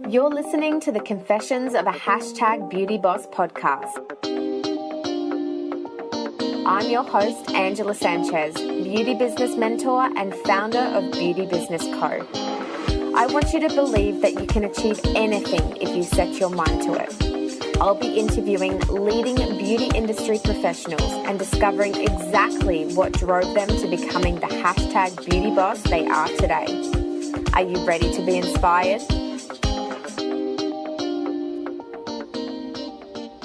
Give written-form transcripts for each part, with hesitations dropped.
You're listening to the Confessions of a Hashtag Beauty Boss podcast. I'm your host, Angela Sanchez, beauty business mentor and founder of Beauty Business Co. I want you to believe that you can achieve anything if you set your mind to it. I'll be interviewing leading beauty industry professionals and discovering exactly what drove them to becoming the hashtag beauty boss they are today. Are you ready to be inspired?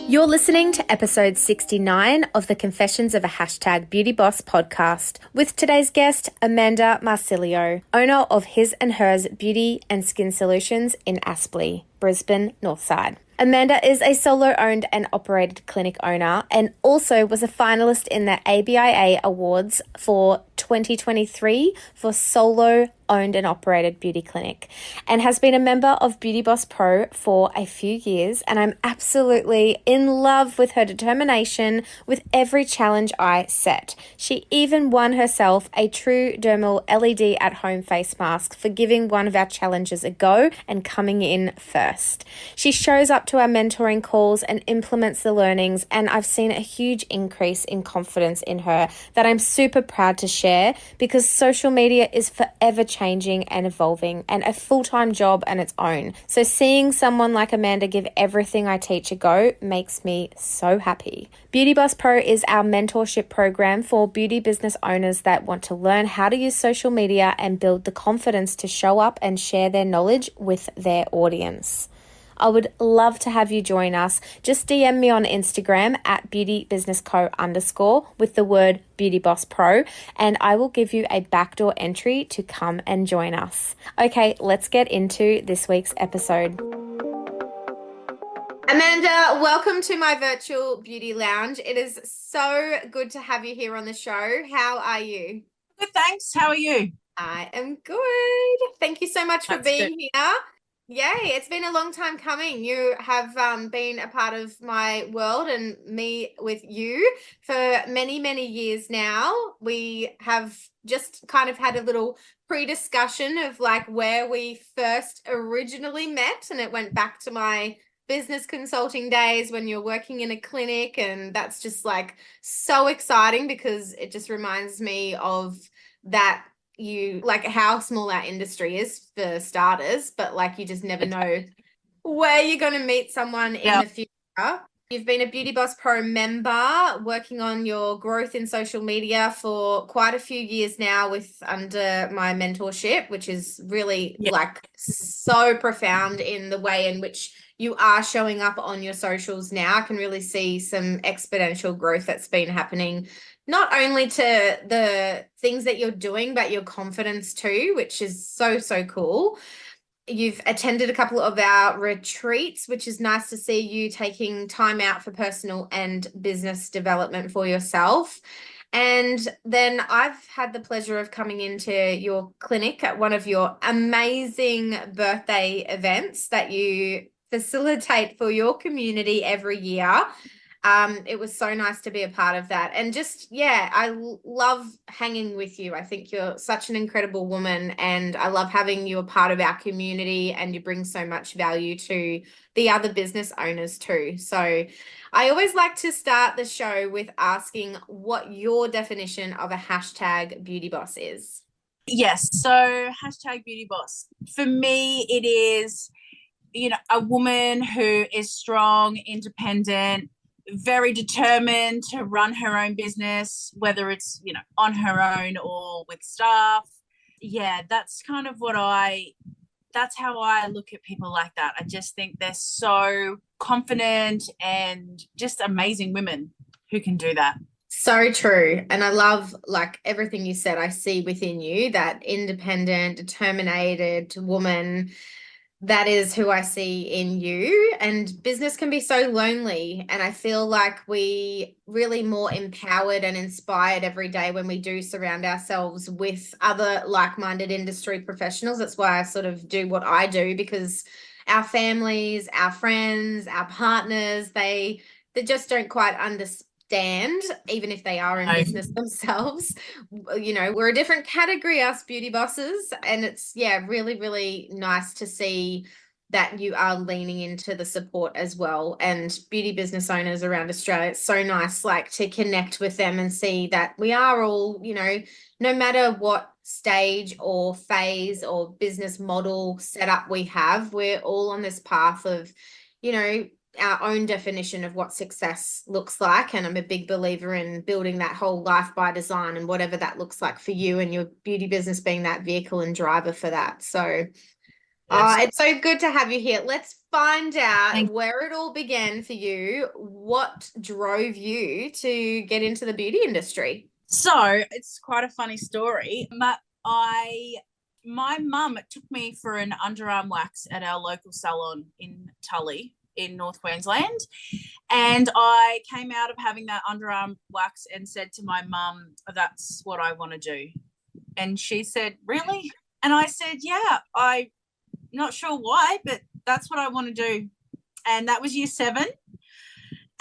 You're listening to episode 69 of the Confessions of a Hashtag Beauty Boss podcast with today's guest, Amanda Marsilio, owner of His and Hers Beauty and Skin Solutions in Aspley, Brisbane, Northside. Amanda is a solo-owned and operated clinic owner and also was a finalist in the ABIA Awards for 2023 for solo owned and operated beauty clinic and has been a member of Beauty Boss Pro for a few years, and I'm absolutely in love with her determination with every challenge I set. She even won herself a true dermal LED at home face mask for giving one of our challenges a go and coming in first. She shows up to our mentoring calls and implements the learnings, and I've seen a huge increase in confidence in her that I'm super proud to share because social media is forever changing and evolving and a full-time job on its own. So seeing someone like Amanda give everything I teach a go makes me so happy. Beauty Boss Pro is our mentorship program for beauty business owners that want to learn how to use social media and build the confidence to show up and share their knowledge with their audience. I would love to have you join us. Just DM me on Instagram at beautybusinessco_ with the word Beauty Boss Pro, and I will give you a backdoor entry to come and join us. Okay, let's get into this week's episode. Amanda, welcome to my virtual beauty lounge. It is so good to have you here on the show. How are you? Good, thanks. How are you? I am good. Thank you so much for being here. Yay, it's been a long time coming. You have been a part of my world and me with you for many, many years now. We have just kind of had a little pre-discussion of like where we first originally met, and it went back to my business consulting days when you're working in a clinic, and that's just like so exciting because it just reminds me of that like how small our industry is for starters, but like you just never know where you're going to meet someone in the future. You've been a Beauty Boss Pro member, working on your growth in social media for quite a few years now under my mentorship, which is really like so profound in the way in which you are showing up on your socials now. I can really see some exponential growth that's been happening, not only to the things that you're doing, but your confidence too, which is so, so cool. You've attended a couple of our retreats, which is nice to see you taking time out for personal and business development for yourself. And then I've had the pleasure of coming into your clinic at one of your amazing birthday events that you facilitate for your community every year. It was so nice to be a part of that. And just, I love hanging with you. I think you're such an incredible woman, and I love having you a part of our community, and you bring so much value to the other business owners too. So I always like to start the show with asking what your definition of a hashtag beauty boss is. Yes. So hashtag beauty boss. For me, it is, a woman who is strong, independent, very determined to run her own business, whether it's, on her own or with staff. Yeah, that's kind of that's how I look at people like that. I just think they're so confident and just amazing women who can do that. So true. And I love like everything you said. I see within you that independent, determined woman. That is who I see in you. And business can be so lonely. And I feel like we really more empowered and inspired every day when we do surround ourselves with other like-minded industry professionals. That's why I sort of do what I do, because our families, our friends, our partners, they just don't quite understand, even if they are in business themselves. We're a different category, us beauty bosses, and it's really, really nice to see that you are leaning into the support as well. And beauty business owners around Australia, it's so nice like to connect with them and see that we are all, you know, no matter what stage or phase or business model setup we have, we're all on this path of, you know, our own definition of what success looks like. And I'm a big believer in building that whole life by design and whatever that looks like for you, and your beauty business being that vehicle and driver for that. So it's so good to have you here. Let's find out where it all began for you. What drove you to get into the beauty industry? So it's quite a funny story. My mum took me for an underarm wax at our local salon in Tully in North Queensland. And I came out of having that underarm wax and said to my mum, that's what I want to do. And she said, really? And I said, yeah, I'm not sure why, but that's what I want to do. And that was year 7.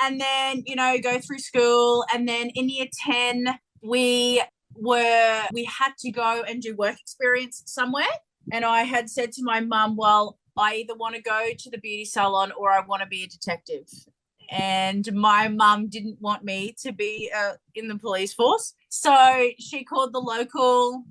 And then, you know, go through school. And then in year 10, we had to go and do work experience somewhere. And I had said to my mum, well, I either want to go to the beauty salon or I want to be a detective. And my mum didn't want me to be in the police force. So she called the local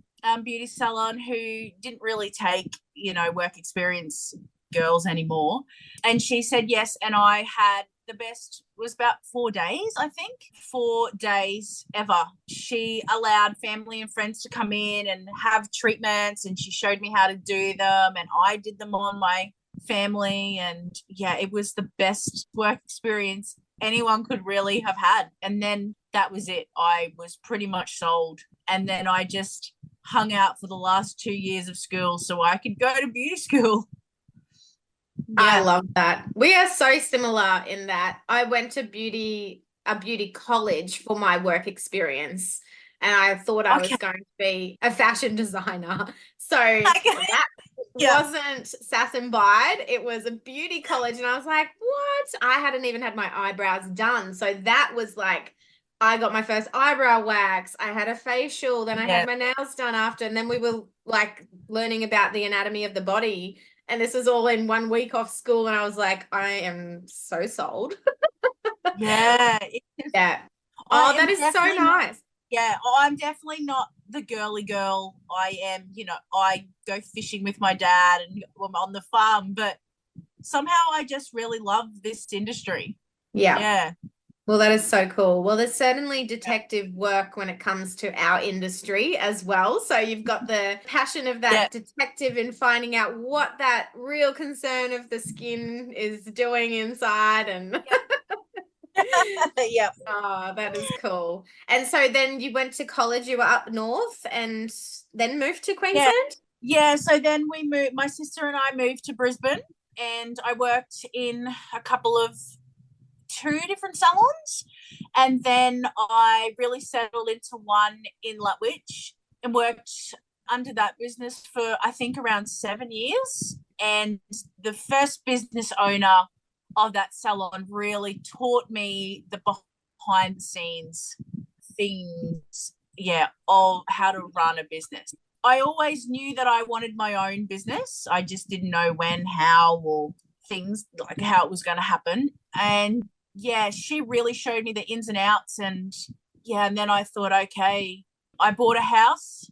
beauty salon, who didn't really take, you know, work experience girls anymore. And she said yes. And I had the best, was about 4 days, I think, 4 days ever. She allowed family and friends to come in and have treatments, and she showed me how to do them, and I did them on my family. And yeah, it was the best work experience anyone could really have had. And then that was it. I was pretty much sold. And then I just hung out for the last 2 years of school so I could go to beauty school. Yeah. I love that. We are so similar in that I went to a beauty college for my work experience, and I thought I was going to be a fashion designer. So that wasn't Sass and Bide. It was a beauty college, and I was like, what? I hadn't even had my eyebrows done. So that was like, I got my first eyebrow wax. I had a facial. Then I had my nails done after. And then we were like learning about the anatomy of the body. And this was all in 1 week off school. And I was like, I am so sold. Yeah. Yeah. Oh, that is so nice. I'm definitely not the girly girl. I am, you know, I go fishing with my dad and I'm on the farm, but somehow I just really love this industry. Yeah. Well, that is so cool. Well, there's certainly detective work when it comes to our industry as well. So you've got the passion of that detective in finding out what that real concern of the skin is doing inside. And oh, that is cool. And so then you went to college, you were up north and then moved to Queensland? Yeah, so then we moved, my sister and I moved to Brisbane, and I worked in a couple of 2 different salons, and then I really settled into one in Lutwyche and worked under that business for I think around 7 years. And the first business owner of that salon really taught me the behind the scenes things, of how to run a business. I always knew that I wanted my own business. I just didn't know when, how, or things like how it was going to happen. And she really showed me the ins and outs. And and then I thought, okay, I bought a house,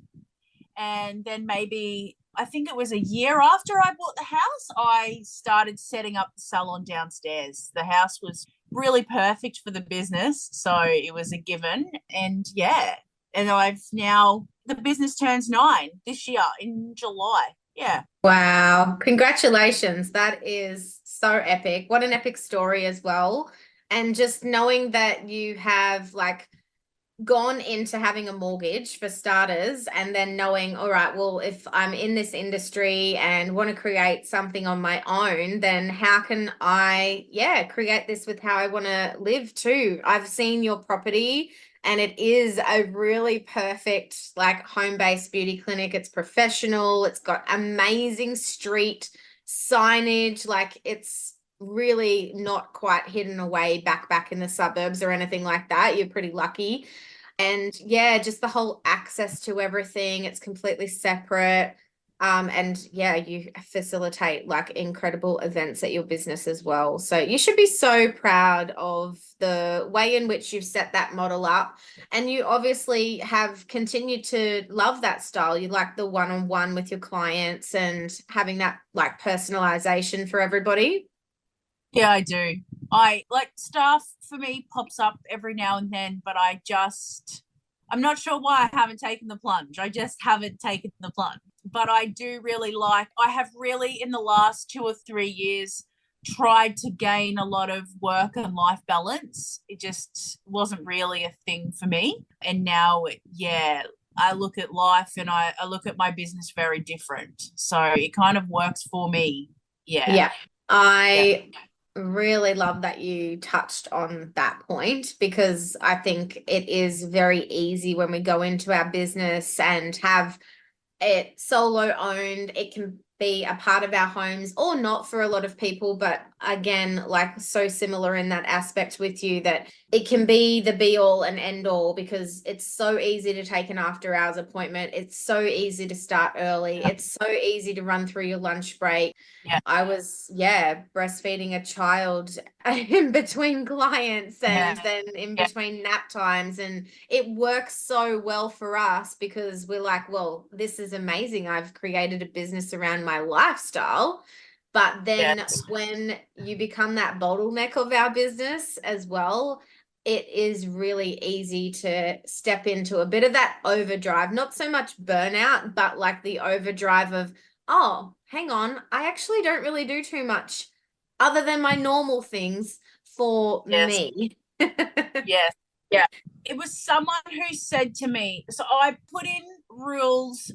and then maybe I think it was a year after I bought the house, I started setting up the salon downstairs. The house was really perfect for the business, so it was a given. And and I've now, the business turns 9 this year in July. Yeah. Wow. Congratulations. That is so epic. What an epic story as well. And just knowing that you have like gone into having a mortgage for starters, and then knowing, all right, well, if I'm in this industry and want to create something on my own, then how can I, create this with how I want to live too. I've seen your property, and it is a really perfect, like, home-based beauty clinic. It's professional. It's got amazing street signage. Like, it's really not quite hidden away back in the suburbs or anything like that. You're pretty lucky. And just the whole access to everything. It's completely separate. And yeah, you facilitate like incredible events at your business as well. So you should be so proud of the way in which you've set that model up. And you obviously have continued to love that style. You like the one-on-one with your clients and having that like personalization for everybody. Yeah, I do. I like stuff for me pops up every now and then, but I'm not sure why I haven't taken the plunge. I just haven't taken the plunge. But I do really I have really in the last 2 or 3 years tried to gain a lot of work and life balance. It just wasn't really a thing for me. And now, yeah, I look at life and I look at my business very different. So it kind of works for me. Yeah. Yeah. I really love that you touched on that point because I think it is very easy when we go into our business and have it solo owned. It can be a part of our homes or not for a lot of people, but again, like so similar in that aspect with you that it can be the be all and end all because it's so easy to take an after hours appointment. It's so easy to start early. It's so easy to run through your lunch break. Yeah. I was, breastfeeding a child in between clients and then in between nap times. And it works so well for us because we're like, well, this is amazing. I've created a business around my lifestyle. But then when you become that bottleneck of our business as well, it is really easy to step into a bit of that overdrive, not so much burnout, but like the overdrive of, oh, hang on, I actually don't really do too much other than my normal things for Yes. me. Yes. Yeah. It was someone who said to me, so I put in rules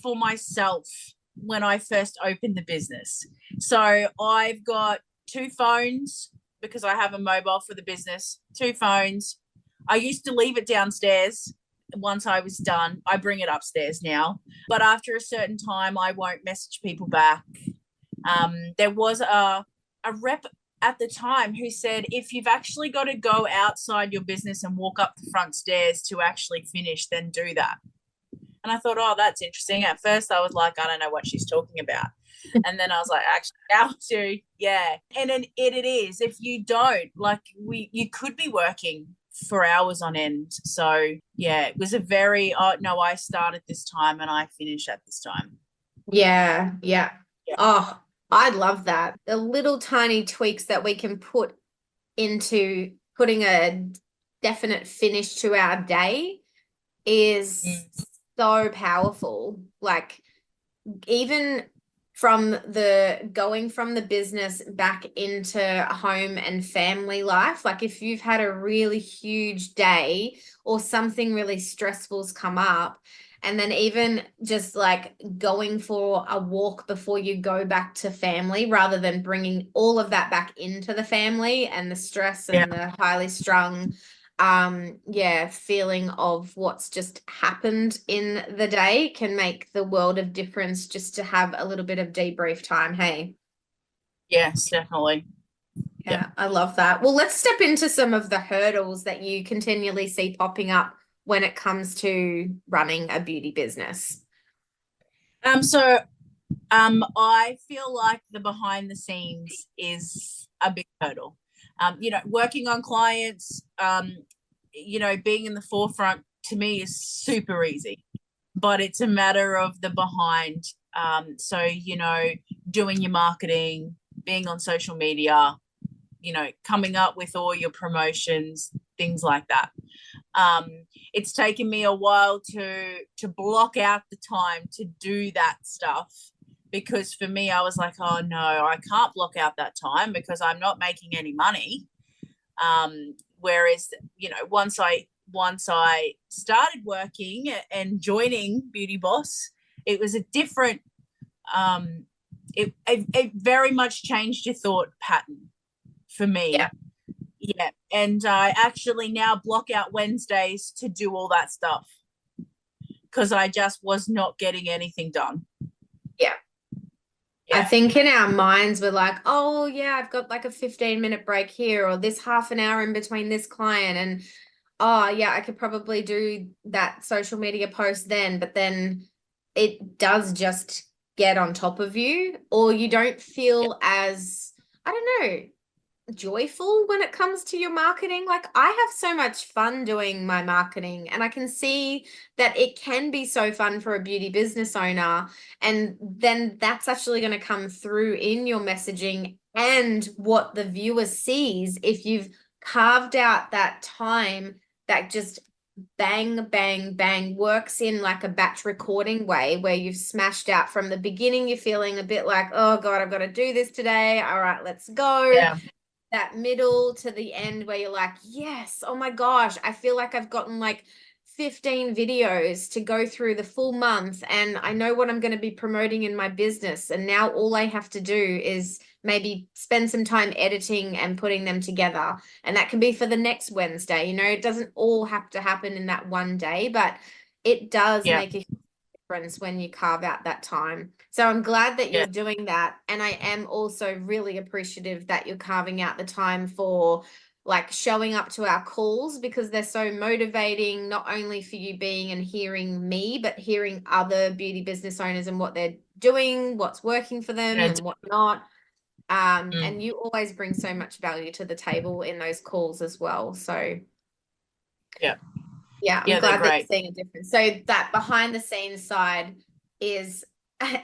for myself when I first opened the business. So I've got 2 phones because I have a mobile for the business, 2 phones. I used to leave it downstairs once I was done. I bring it upstairs now. But after a certain time, I won't message people back. There was a rep at the time who said, if you've actually got to go outside your business and walk up the front stairs to actually finish, then do that. And I thought, oh, that's interesting. At first, I was like, I don't know what she's talking about. And then I was like, actually, now to, yeah. And then it is. If you don't, like, you could be working for hours on end. So, yeah, it was a very, oh, no, I start at this time and I finish at this time. Yeah, yeah. Yeah. Oh, I love that. The little tiny tweaks that we can put into putting a definite finish to our day is so powerful. Like even from the going from the business back into home and family life, like if you've had a really huge day or something really stressful's come up, and then even just like going for a walk before you go back to family rather than bringing all of that back into the family and the stress and the highly strung feeling of what's just happened in the day can make the world of difference just to have a little bit of debrief time. Hey. Yes, definitely. Yeah, I love that. Well, let's step into some of the hurdles that you continually see popping up when it comes to running a beauty business. I feel like the behind the scenes is a big hurdle. Working on clients, being in the forefront to me is super easy, but it's a matter of the behind. Doing your marketing, being on social media, coming up with all your promotions, things like that. It's taken me a while to block out the time to do that stuff because for me, I was like, oh no, I can't block out that time because I'm not making any money. Whereas, once I started working and joining Beauty Boss, it was a different, it very much changed your thought pattern for me. Yeah. Yeah. And I actually now block out Wednesdays to do all that stuff because I just was not getting anything done. Yeah. I think in our minds, we're like, oh, yeah, I've got like a 15-minute break here or this half an hour in between this client. And, oh, yeah, I could probably do that social media post then. But then it does just get on top of you, or you don't feel as, I don't know, joyful when it comes to your marketing. Like I have so much fun doing my marketing, and I can see that it can be so fun for a beauty business owner. And then that's actually going to come through in your messaging and what the viewer sees if you've carved out that time that just bang, bang, bang works in like a batch recording way where you've smashed out from the beginning. You're feeling a bit like, oh God, I've got to do this today. All right, let's go. Yeah. That middle to the end where you're like, yes, oh my gosh, I feel like I've gotten like 15 videos to go through the full month, and I know what I'm going to be promoting in my business. And now all I have to do is maybe spend some time editing and putting them together. And that can be for the next Wednesday. You know, it doesn't all have to happen in that one day, but it does Yeah. make a difference when you carve out that time. So I'm glad that Yeah. you're doing that. And I am also really appreciative that you're carving out the time for like showing up to our calls, because they're so motivating, not only for you being and hearing me, but hearing other beauty business owners and what they're doing, what's working for them Yeah. and what not. And you always bring so much value to the table in those calls as well. So Yeah. yeah, I'm Yeah, they're glad that you're great. seeing a difference. So that behind the scenes side is,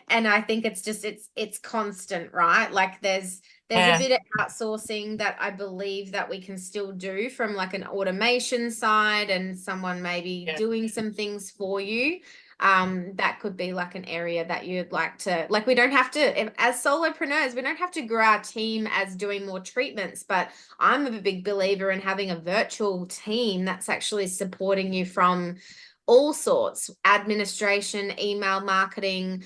and I think it's just it's constant, right? Like there's a Yeah. bit of outsourcing that I believe that we can still do from like an automation side, and someone maybe Yeah. doing some things for you. That could be like an area that you'd like to, like, we don't have to, as solopreneurs, we don't have to grow our team as doing more treatments, but I'm a big believer in having a virtual team that's actually supporting you from all sorts, administration, email marketing,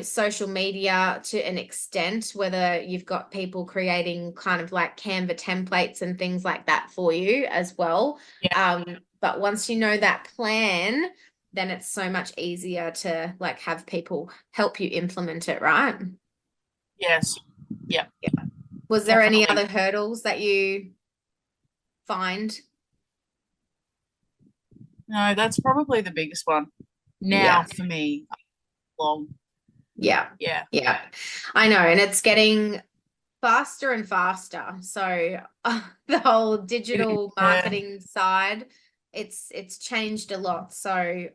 social media to an extent, whether you've got people creating kind of like Canva templates and things like that for you as well. Yeah. But once you know that plan, then it's so much easier to like have people help you implement it, right? Yes. Yeah. Yeah. Was there any Definitely. other hurdles that you find? No, that's probably the biggest one now Yeah. for me. Long. Yeah. Yeah. Yeah. I know. And it's getting faster and faster. So the whole digital Yeah. marketing side, it's changed a lot. So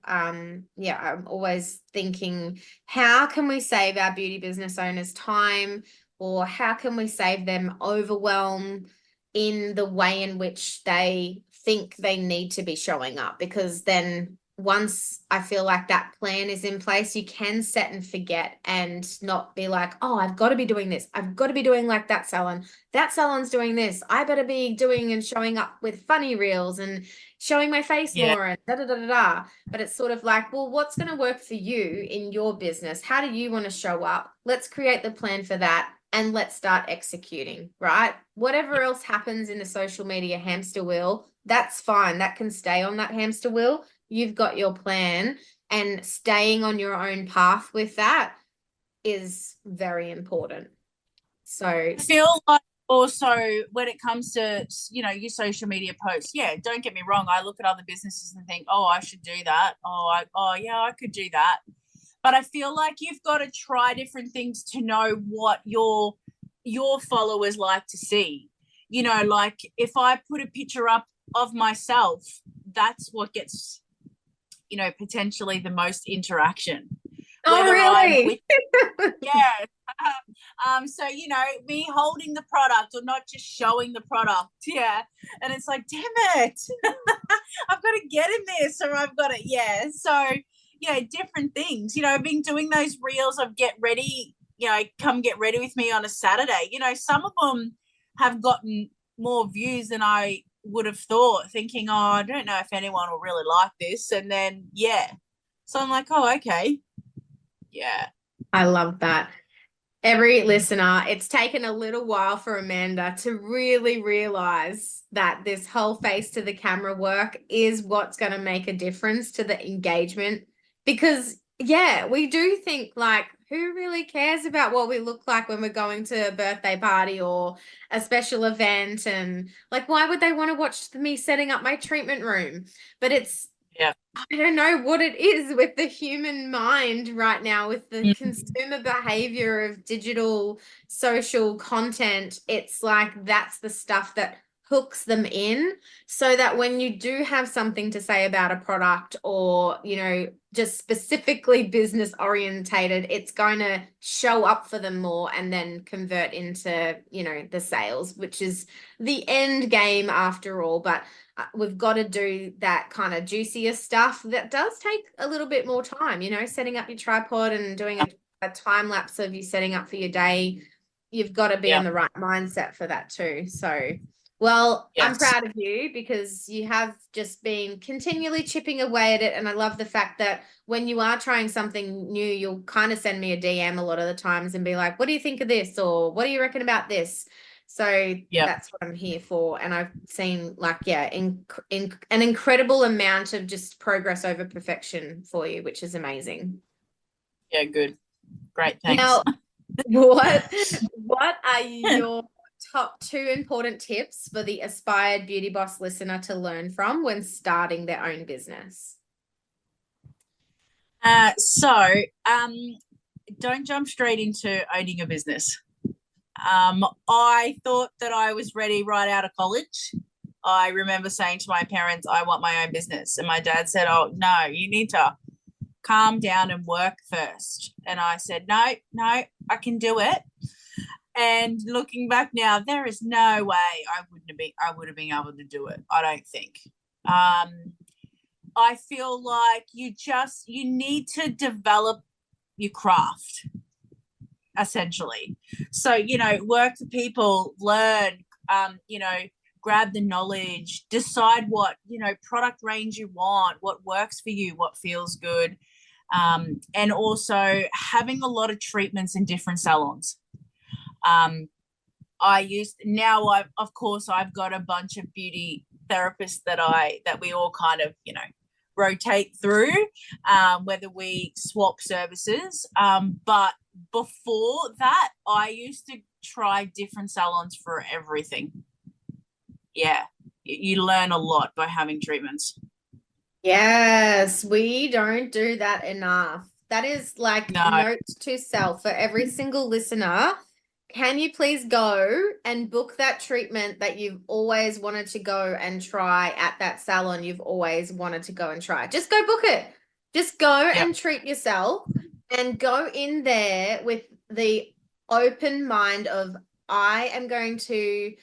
yeah, I'm always thinking, how can we save our beauty business owners time, or how can we save them overwhelm in the way in which they think they need to be showing up? Because then once I feel like that plan is in place, you can set and forget and not be like, oh, I've got to be doing this. I've got to be doing like that salon. That salon's doing this. I better be doing and showing up with funny reels and showing my face Yeah. more and da da da da da. But it's sort of like, well, what's going to work for you in your business? How do you want to show up? Let's create the plan for that and let's start executing, right? Whatever else happens in the social media hamster wheel, that's fine. That can stay on that hamster wheel. You've got your plan, and staying on your own path with that is very important. So I feel like also when it comes to, your social media posts, yeah, don't get me wrong. I look at other businesses and think, oh, I should do that. Oh, yeah, I could do that. But I feel like you've got to try different things to know what your followers like to see. Like if I put a picture up of myself, that's what gets, potentially the most interaction. oh, Whether I'm really? with, yeah. So, me holding the product or not just showing the product. Yeah. And it's like, damn it. I've got to get in this, or I've got to, yeah. So, different things. I've been doing those reels of get ready, come get ready with me on a Saturday. Some of them have gotten more views than I would have thought, thinking, oh, I don't know if anyone will really like this. And then, yeah. So I'm like, oh, okay. Yeah. I love that. Every listener, it's taken a little while for Amanda to really realize that this whole face to the camera work is what's going to make a difference to the engagement. Because, yeah, we do think like, who really cares about what we look like when we're going to a birthday party or a special event? And like, why would they want to watch me setting up my treatment room? But it's Yeah. I don't know what it is with the human mind right now, with the consumer behavior of digital social content. It's like that's the stuff that hooks them in, so that when you do have something to say about a product, or, just specifically business orientated, it's going to show up for them more and then convert into, the sales, which is the end game after all. But we've got to do that kind of juicier stuff that does take a little bit more time, setting up your tripod and doing a time lapse of you setting up for your day. You've got to be in the right mindset for that too. So, well, I'm Yes. proud of you, because you have just been continually chipping away at it. And I love the fact that when you are trying something new, you'll kind of send me a DM a lot of the times and be like, what do you think of this? Or what do you reckon about this? So that's what I'm here for. And I've seen an incredible amount of just progress over perfection for you, which is amazing. Yeah, good. Great, thanks. Now, what are your top 2 important tips for the aspired beauty boss listener to learn from when starting their own business? Don't jump straight into owning a business. I thought that I was ready right out of college. I remember saying to my parents, I want my own business. And my dad said, oh, no, you need to calm down and work first. And I said, no, I can do it. And looking back now, there is no way I would have been able to do it. I don't think. I feel like you need to develop your craft, essentially. So, work for people, learn, grab the knowledge, decide what, product range you want, what works for you, what feels good. And also having a lot of treatments in different salons. I've got a bunch of beauty therapists that we all kind of, rotate through, whether we swap services. But before that, I used to try different salons for everything. Yeah, you learn a lot by having treatments. Yes, we don't do that enough. That is like note to self for every single listener. Can you please go and book that treatment that you've always wanted to go and try at that salon you've always wanted to go and try? Just go book it. Just go and treat yourself, and go in there with the open mind of, I am going to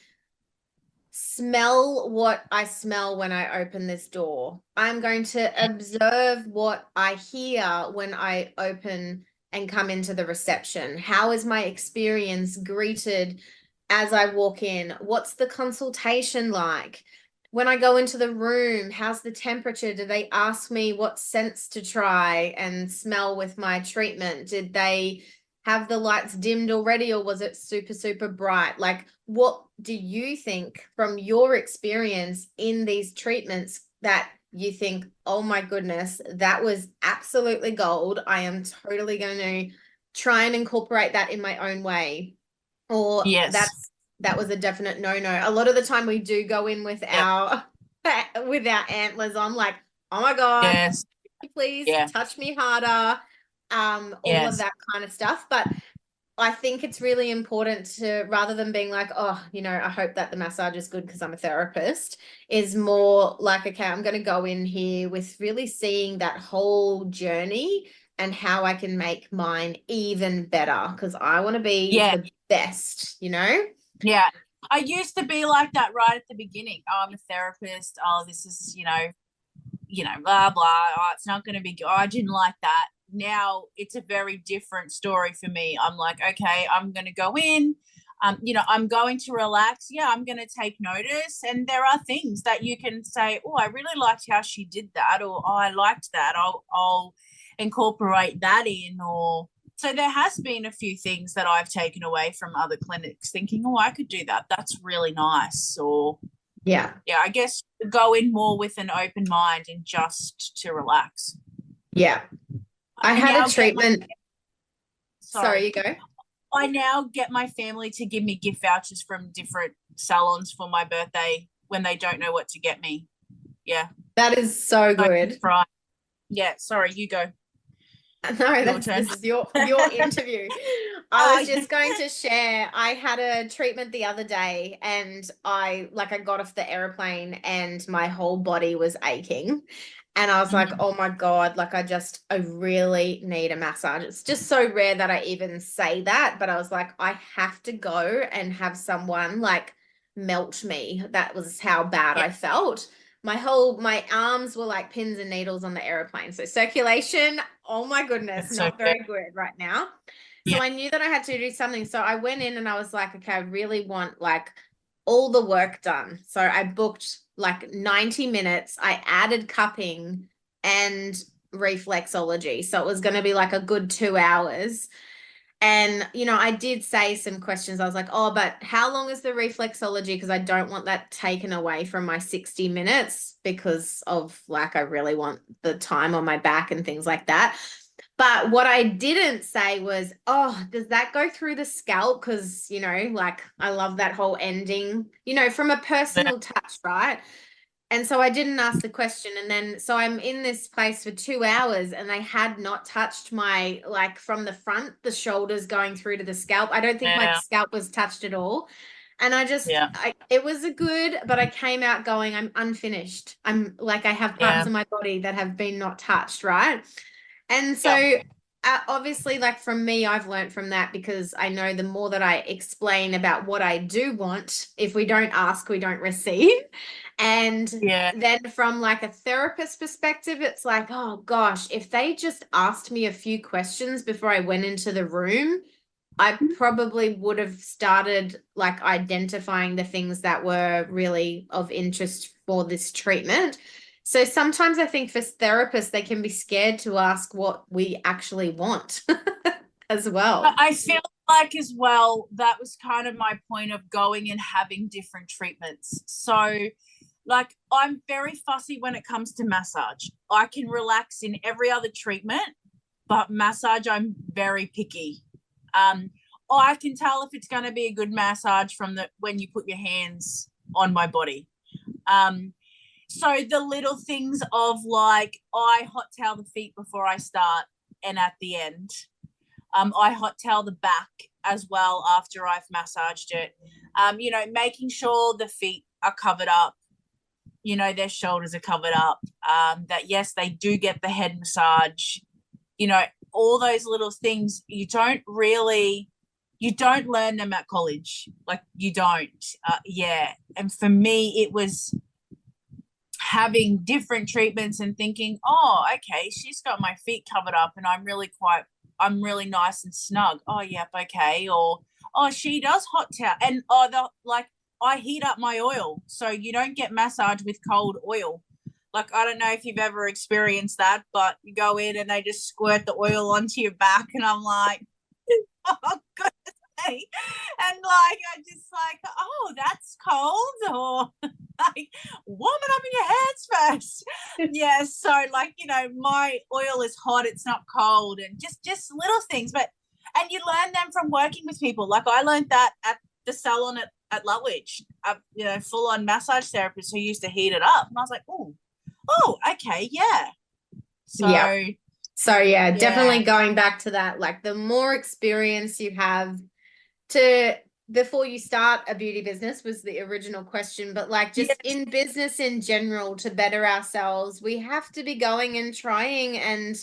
smell what I smell when I open this door. I'm going to observe what I hear when I open and come into the reception. How is my experience greeted as I walk in? What's the consultation like? When I go into the room, how's the temperature? Do they ask me what scents to try and smell with my treatment? Did they have the lights dimmed already, or was it super, super bright? Like, what do you think from your experience in these treatments that you think, oh my goodness, that was absolutely gold. I am totally going to try and incorporate that in my own way. Or that was a definite no-no. A lot of the time we do go in with our antlers on, like, oh my God, please touch me harder. All of that kind of stuff. But I think it's really important to, rather than being like, oh, I hope that the massage is good because I'm a therapist, is more like, okay, I'm going to go in here with really seeing that whole journey and how I can make mine even better, because I want to be the best, Yeah. I used to be like that right at the beginning. Oh, I'm a therapist. Oh, this is, blah, blah. Oh, it's not going to be good. Oh, I didn't like that. Now it's a very different story for me. I'm like, okay, I'm going to go in. I'm going to relax. Yeah, I'm going to take notice. And there are things that you can say, oh, I really liked how she did that, or oh, I liked that. I'll incorporate that in. Or so there has been a few things that I've taken away from other clinics, thinking, oh, I could do that. That's really nice. Or I guess go in more with an open mind and just to relax. Yeah. I had a treatment. Sorry, you go. I now get my family to give me gift vouchers from different salons for my birthday when they don't know what to get me. Yeah. That is so good. Right. Yeah, sorry, you go. No, Your turn. this is your interview. I Oh, was just going to share. I had a treatment the other day and I got off the airplane and my whole body was aching. And I was like, mhm. oh my God, I really need a massage. It's just so rare that I even say that, but I was like, I have to go and have someone like melt me. That was how bad Yeah, I felt. My arms were like pins and needles on the aeroplane. So circulation, oh my goodness, that's so not good. very good right now. So Yeah, I knew that I had to do something. So I went in and I was like, okay, I really want like all the work done. So I booked like 90 minutes. I added cupping and reflexology. So it was going to be like a good 2 hours. And, I did say some questions. I was like, oh, but how long is the reflexology? Because I don't want that taken away from my 60 minutes because of I really want the time on my back and things like that. But what I didn't say was, oh, does that go through the scalp? Because, I love that whole ending, from a personal touch, right? And so I didn't ask the question. And then, so I'm in this place for 2 hours and they had not touched my, from the front, the shoulders going through to the scalp. I don't think my yeah, scalp was touched at all. And yeah, it was a good, but I came out going, I'm unfinished. I have parts yeah, of my body that have been not touched, right? And yeah, so, obviously, from me, I've learned from that because I know the more that I explain about what I do want, if we don't ask, we don't receive. And yeah. then from a therapist perspective, it's like, oh gosh, if they just asked me a few questions before I went into the room, I probably would have started identifying the things that were really of interest for this treatment. So sometimes I think for therapists, they can be scared to ask what we actually want as well. I feel like as well that was kind of my point of going and having different treatments. So I'm very fussy when it comes to massage. I can relax in every other treatment, but massage I'm very picky. Um, I can tell if it's going to be a good massage from the when you put your hands on my body. Um, so the little things of I hot towel the feet before I start and at the end. I hot towel the back as well after I've massaged it. Making sure the feet are covered up, their shoulders are covered up, that yes, they do get the head massage, all those little things you don't learn them at college. You don't. Yeah. And for me, it was having different treatments and thinking, oh, okay, she's got my feet covered up and I'm really nice and snug. Oh, yep, okay. Or, oh, she does hot towel. And I heat up my oil. So you don't get massage with cold oil. I don't know if you've ever experienced that, but you go in and they just squirt the oil onto your back. And I'm like, oh, goodness me. And I just oh, that's cold. Or warm it up in your hands first. Yeah. So my oil is hot, it's not cold, and just little things. And you learn them from working with people. I learned that at the salon at Lutwich, full on massage therapist who used to heat it up. And I was like, oh, okay, yeah. Yeah. So So yeah, yeah. definitely going back to that, the more experience you have to before you start a beauty business was the original question, but just Yes. in business in general to better ourselves, we have to be going and trying and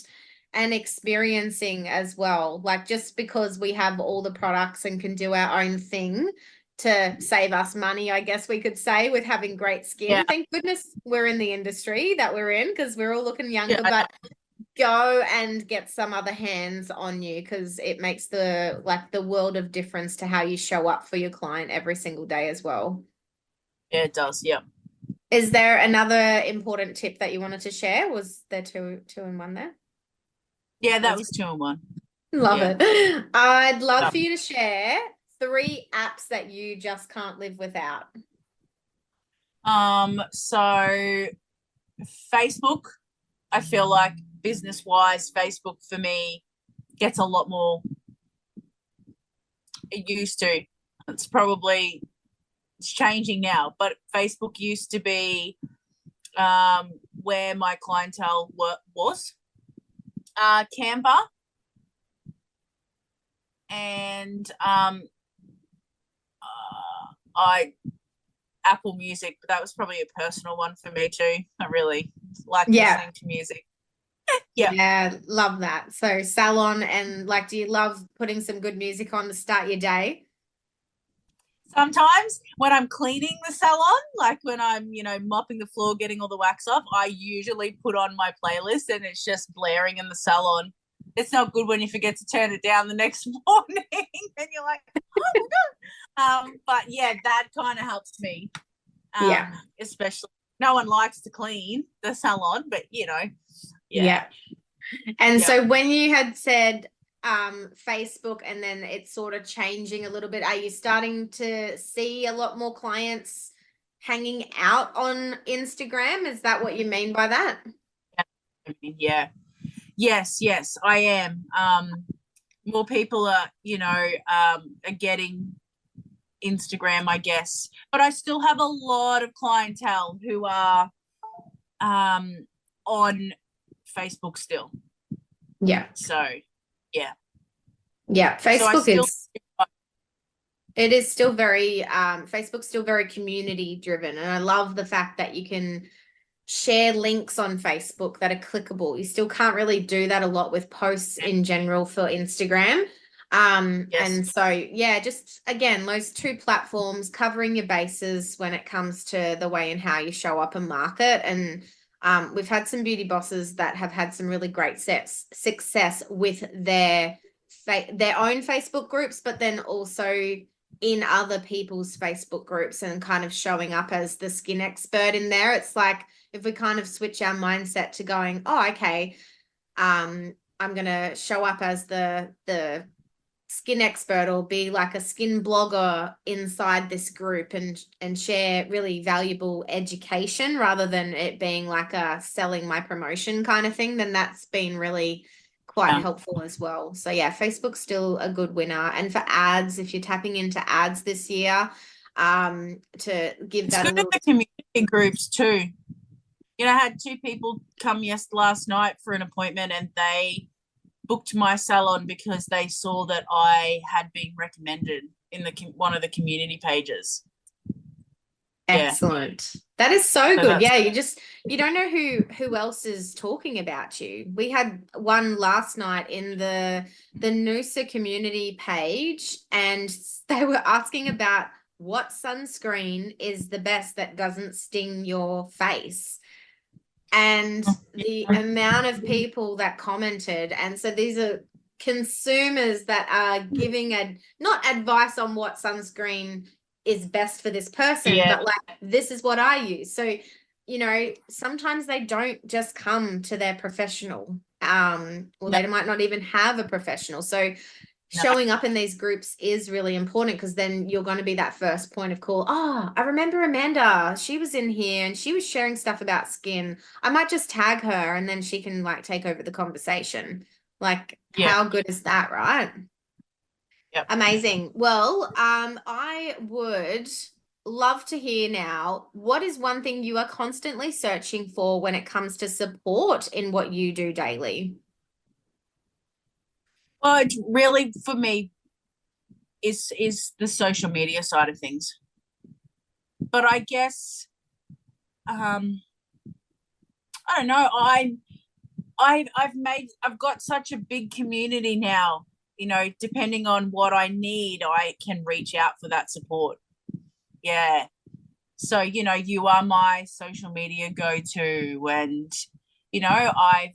experiencing as well. Just because we have all the products and can do our own thing to save us money, I guess we could say, with having great Yeah. skin. Thank goodness we're in the industry that we're in because we're all looking Yeah. younger, but go and get some other hands on you because it makes the world of difference to how you show up for your client every single day as well. Yeah, it does. Yeah. Is there another important tip that you wanted to share? Was there two in one there? Yeah, that was 2 in 1. Love Yeah. it. I'd love for you to share 3 apps that you just can't live without. So Facebook, I feel like business wise, Facebook for me gets a lot more it used to. It's changing now, but Facebook used to be where my clientele was. Canva and I Apple Music, but that was probably a personal one for me too. I really like listening to music. Yeah, love that. So salon, and like, do you love putting some good music on to start your day? Sometimes when I'm cleaning the salon, like when I'm, mopping the floor, getting all the wax off, I usually put on my playlist and it's just blaring in the salon. It's not good when you forget to turn it down the next morning and you're like, oh my God. But yeah, that kind of helps me. Especially, no one likes to clean the salon, but And so when you had said Facebook and then it's sort of changing a little bit, are you starting to see a lot more clients hanging out on Instagram? Is that what you mean by that? Yeah. Yes, I am. More people are, are getting Instagram, I guess, but I still have a lot of clientele who are on Facebook still. So Facebook is still very Facebook's still very community driven, and I love the fact that you can share links on Facebook that are clickable. You still can't really do that a lot with posts in general for Instagram. And so just again, those two platforms covering your bases when it comes to the way and how you show up and market. And we've had some beauty bosses that have had some really great success with their own Facebook groups, but then also in other people's Facebook groups and kind of showing up as the skin expert in there. It's like, if we kind of switch our mindset to going, oh, okay, I'm going to show up as the skin expert or be like a skin blogger inside this group and share really valuable education rather than it being like a selling my promotion kind of thing, then that's been really quite helpful as well. So Facebook's still a good winner. And for ads, if you're tapping into ads this year, to give that a little community groups too. I had 2 people come last night for an appointment and they booked my salon because they saw that I had been recommended in one of the community pages. Excellent. That is so good. You don't know who else is talking about you. We had one last night in the Noosa community page, and they were asking about what sunscreen is the best that doesn't sting your face. And the amount of people that commented, and so these are consumers that are giving not advice on what sunscreen is best for this person, but like, this is what I use. So, sometimes they don't just come to their professional, they might not even have a professional. So showing up in these groups is really important, because then you're going to be that first point of call. Oh, I remember Amanda, she was in here and she was sharing stuff about skin. I might just tag her and then she can like take over the conversation. Like, how good is that, right? Amazing. Well, I would love to hear now, what is one thing you are constantly searching for when it comes to support in what you do daily? Well, it really, for me, is the social media side of things. But I guess, I don't know. I've got such a big community now. Depending on what I need, I can reach out for that support. Yeah. So, you are my social media go-to, and I've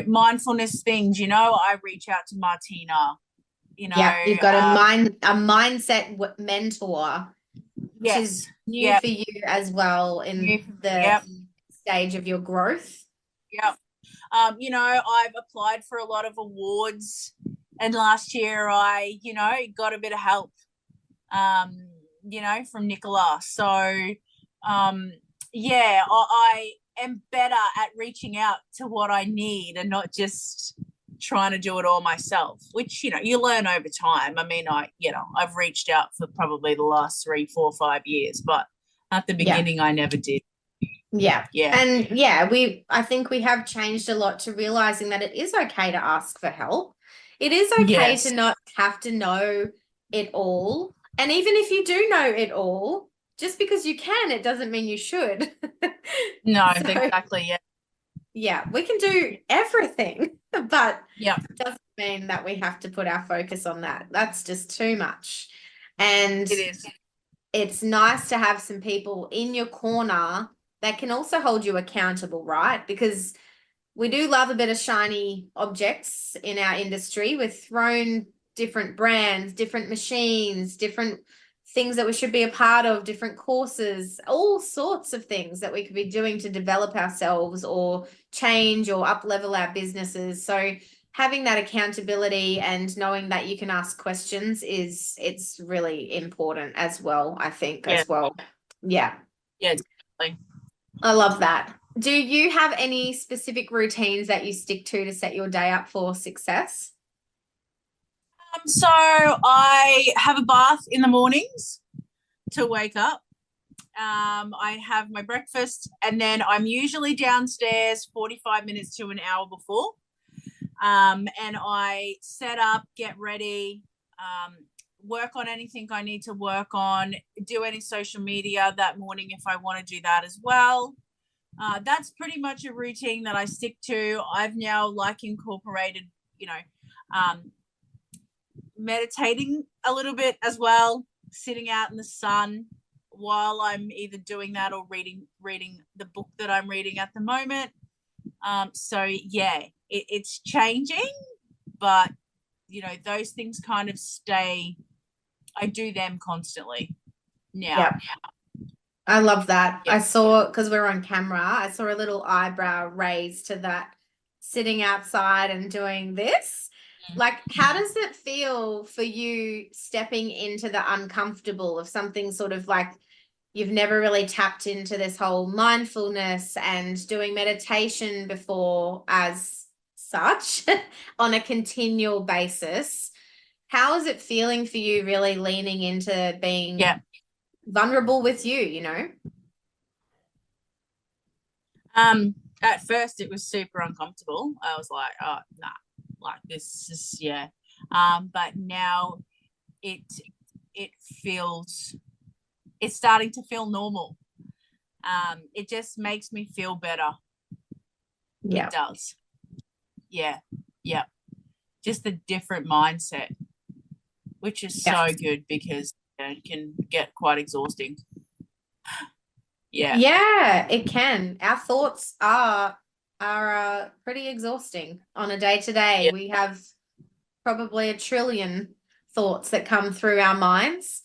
mindfulness things, I reach out to Martina, you've got a mindset mentor, which is new for you as well in the stage of your growth. I've applied for a lot of awards, and last year I got a bit of help from Nicola. So I am better at reaching out to what I need and not just trying to do it all myself, which you learn over time. I mean, I've reached out for probably the last 3, 4, 5 years, but at the beginning I never did. Yeah. Yeah. And yeah, I think we have changed a lot to realizing that it is okay to ask for help. It is okay to Yes. not have to know it all. And even if you do know it all, just because you can, it doesn't mean you should. No, So exactly. Yeah. yeah, we can do everything, but Yeah. doesn't mean that we have to put our focus on that. That's just too much. And It is. it's nice to have some people in your corner that can also hold you accountable, right? Because we do love a bit of shiny objects in our industry. We've thrown different brands, different machines, different things that we should be a part of, different courses, all sorts of things that we could be doing to develop ourselves or change or up level our businesses. So having that accountability and knowing that you can ask questions it's really important as well, I think, Yeah. as well. Yeah. Yeah, definitely. I love that. Do you have any specific routines that you stick to set your day up for success? So I have a bath in the mornings to wake up. I have my breakfast, and then I'm usually downstairs 45 minutes to an hour before. And I set up, get ready, work on anything I need to work on, do any social media that morning if I want to do that as well. That's pretty much a routine that I stick to. I've now incorporated, meditating a little bit as well, sitting out in the sun while I'm either doing that or reading the book that I'm reading at the moment. So yeah, it's changing, but those things kind of stay. I do them constantly now. Yeah. I love that. Yeah. I saw, because we're on camera, I saw a little eyebrow raise to that sitting outside and doing this. Like, how does it feel for you stepping into the uncomfortable of something sort of like you've never really tapped into this whole mindfulness and doing meditation before as such on a continual basis? How is it feeling for you really leaning into being Yeah. vulnerable with you? At first it was super uncomfortable. I was like, oh nah, like this is yeah. But now it feels, it's starting to feel normal. It just makes me feel better. Yeah. It does. Yeah. Yeah. Just a different mindset, which is so good because it can get quite exhausting. Yeah. Yeah, it can. Our thoughts are pretty exhausting on a day to day. Yeah. We have probably a trillion thoughts that come through our minds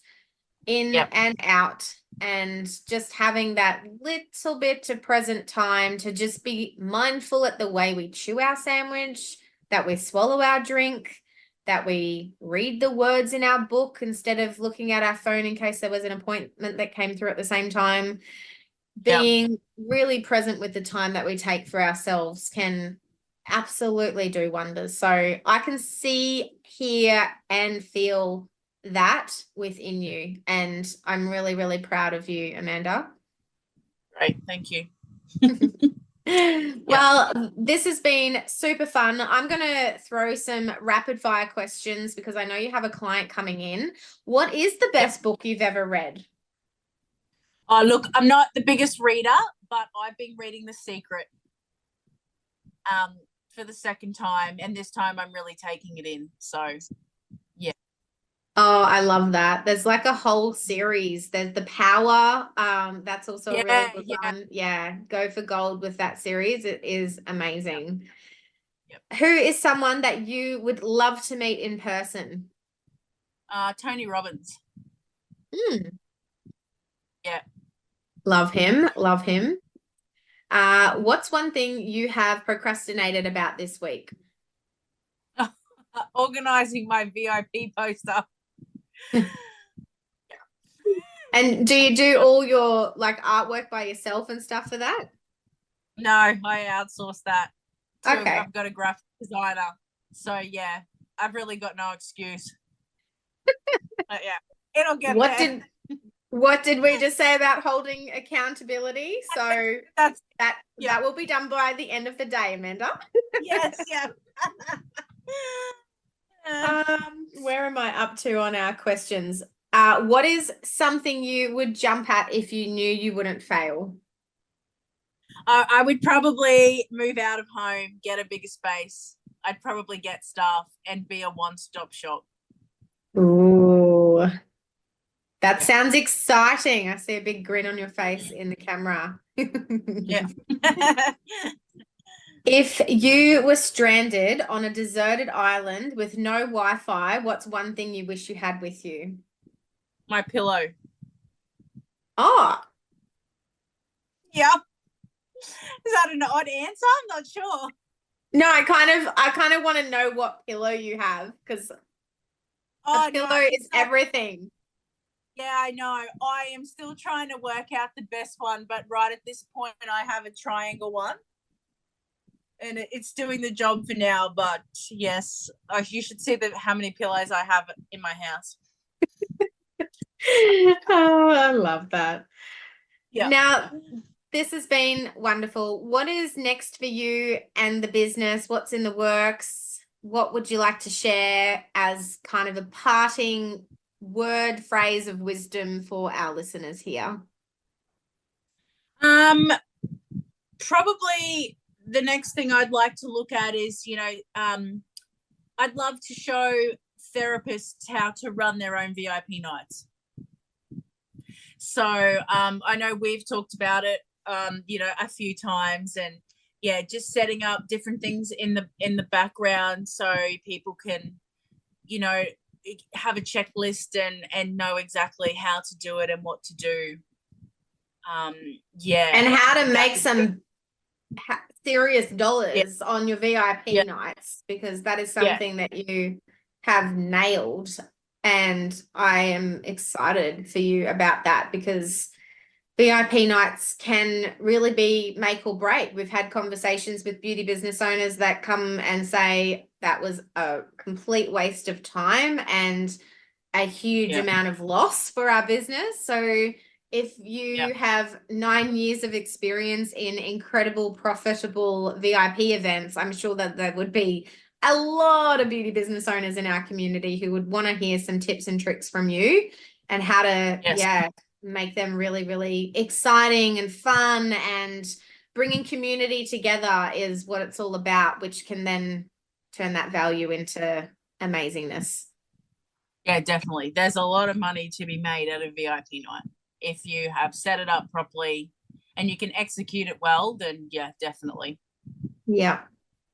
in Yep. and out. And just having that little bit of present time to just be mindful at the way we chew our sandwich, that we swallow our drink, that we read the words in our book instead of looking at our phone in case there was an appointment that came through at the same time. Being really present with the time that we take for ourselves can absolutely do wonders. So I can see, hear, and feel that within you. And I'm really, really proud of you, Amanda. Great. Thank you. Well, this has been super fun. I'm going to throw some rapid fire questions because I know you have a client coming in. What is the best book you've ever read? Oh, look, I'm not the biggest reader, but I've been reading The Secret for the second time, and this time I'm really taking it in. So, yeah. Oh, I love that. There's like a whole series. There's The Power. That's also a really good one. Yeah, go for gold with that series. It is amazing. Yep. Who is someone that you would love to meet in person? Tony Robbins. Yeah. Love him. Love him. What's one thing you have procrastinated about this week? Organizing my VIP poster. And do you do all your like artwork by yourself and stuff for that? No, I outsource that. Okay. I've got a graphic designer. So yeah, I've really got no excuse. But yeah, it'll get What there. What did we just say about holding accountability? So That's that will be done by the end of the day, Amanda. yes, yeah. Where am I up to on our questions? What is something you would jump at if you knew you wouldn't fail? I would probably move out of home, get a bigger space. I'd probably get staff and be a one-stop shop. Ooh, that sounds exciting. I see a big grin on your face in the camera. Yeah. If you were stranded on a deserted island with no Wi-Fi, what's one thing you wish you had with you? My pillow. Oh, Yeah. Is that an odd answer? I'm not sure. no, I kind of want to know what pillow you have because a pillow is everything. Yeah, I know. I am still trying to work out the best one, but right at this point, I have a triangle one. And it's doing the job for now, but yes, you should see how many pillows I have in my house. Oh, I love that. Yeah. Now, this has been wonderful. What is next for you and the business? What's in the works? What would you like to share as kind of a parting word, phrase of wisdom for our listeners here? Probably the next thing I'd like to look at is, I'd love to show therapists how to run their own VIP nights. So I know we've talked about it, a few times, and yeah, just setting up different things in the background so people can, have a checklist and know exactly how to do it and what to do. And how to make some serious dollars on your VIP nights, because that is something that you have nailed. And I am excited for you about that because VIP nights can really be make or break. We've had conversations with beauty business owners that come and say that was a complete waste of time and a huge amount of loss for our business. So if you have 9 years of experience in incredible, profitable VIP events, I'm sure that there would be a lot of beauty business owners in our community who would want to hear some tips and tricks from you and how to, make them really, really exciting and fun, and bringing community together is what it's all about, which can then turn that value into amazingness. Yeah, definitely. There's a lot of money to be made at a VIP night. If you have set it up properly and you can execute it well, then yeah, definitely. Yeah.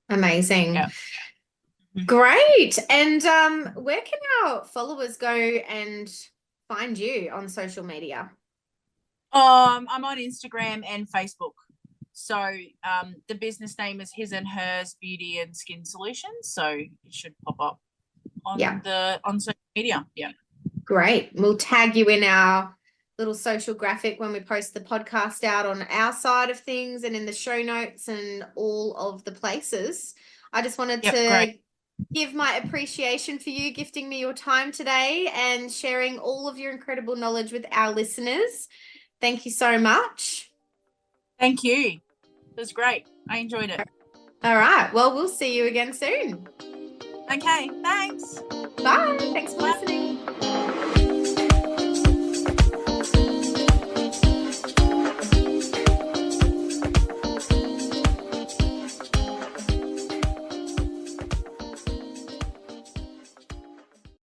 Amazing. Yeah. Great. And where can our followers go and find you on social media? I'm on Instagram and Facebook. So the business name is His and Hers Beauty and Skin Solutions. So it should pop up on social media. Yeah. Great. We'll tag you in our little social graphic when we post the podcast out on our side of things and in the show notes and all of the places. I just wanted to give my appreciation for you gifting me your time today and sharing all of your incredible knowledge with our listeners. Thank you so much. Thank you. It was great. I enjoyed it. All right. Well, we'll see you again soon. Okay. Thanks. Bye. Thanks for listening.